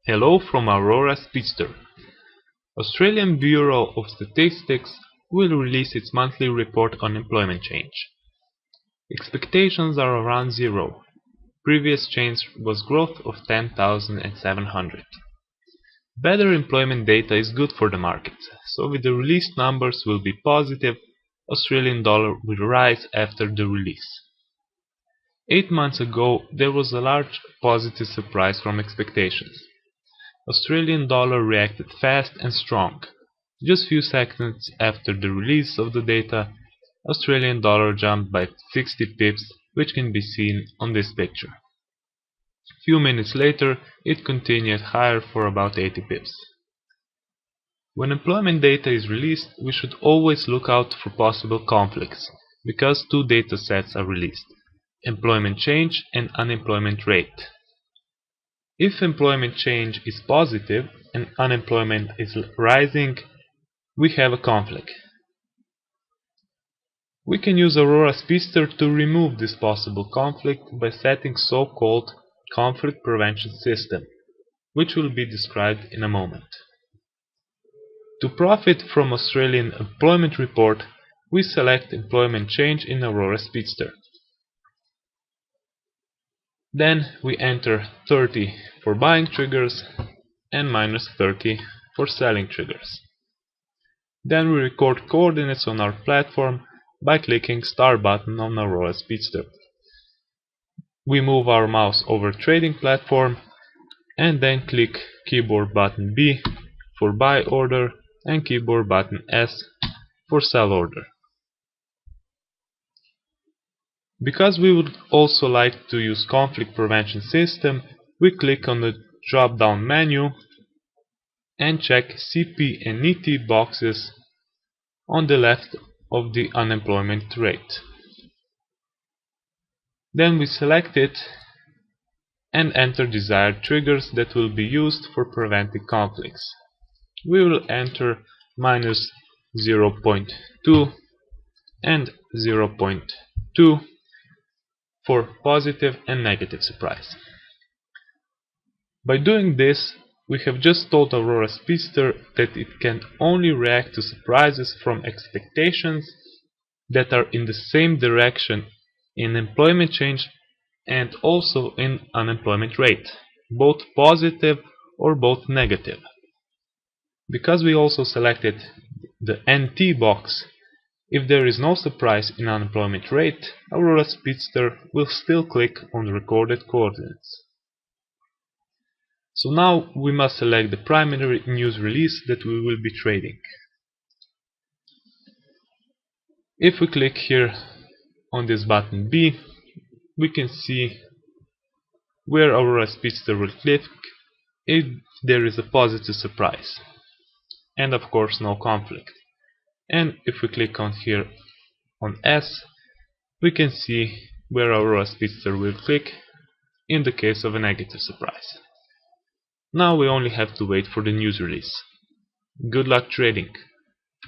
Hello from Aurora Speedster. Australian Bureau of Statistics will release its monthly report on employment change. Expectations are around zero. Previous change was growth of 10,700. Better employment data is good for the markets, so with the released numbers will be positive, Australian dollar will rise after the release. 8 months ago there was a large positive surprise from expectations. Australian dollar reacted fast and strong. Just few seconds after the release of the data, Australian dollar jumped by 60 pips, which can be seen on this picture. Few minutes later, it continued higher for about 80 pips. When employment data is released, we should always look out for possible conflicts, because two data sets are released: employment change and unemployment rate. If employment change is positive and unemployment is rising, we have a conflict. We can use Aurora Speedster to remove this possible conflict by setting so-called conflict prevention system, which will be described in a moment. To profit from Australian employment report, we select employment change in Aurora Speedster. Then we enter 30 for buying triggers and minus 30 for selling triggers. Then we record coordinates on our platform by clicking Start button on Aurora Speedster. We move our mouse over trading platform and then click keyboard button B for buy order and keyboard button S for sell order. Because we would also like to use conflict prevention system, we click on the drop down menu and check CP and NET boxes on the left of the unemployment rate. Then we select it and enter desired triggers that will be used for preventing conflicts. We will enter minus 0.2 and 0.2 for positive and negative surprise. By doing this, we have just told Aurora Speedster that it can only react to surprises from expectations that are in the same direction in employment change and also in unemployment rate, both positive or both negative. Because we also selected the NT box, if there is no surprise in unemployment rate, Aurora Speedster will still click on the recorded coordinates. So now we must select the primary news release that we will be trading. If we click here on this button B, we can see where Aurora Speedster will click if there is a positive surprise, and of course no conflict. And if we click on here on S, we can see where Aurora Speedster will click in the case of a negative surprise. Now we only have to wait for the news release. Good luck trading!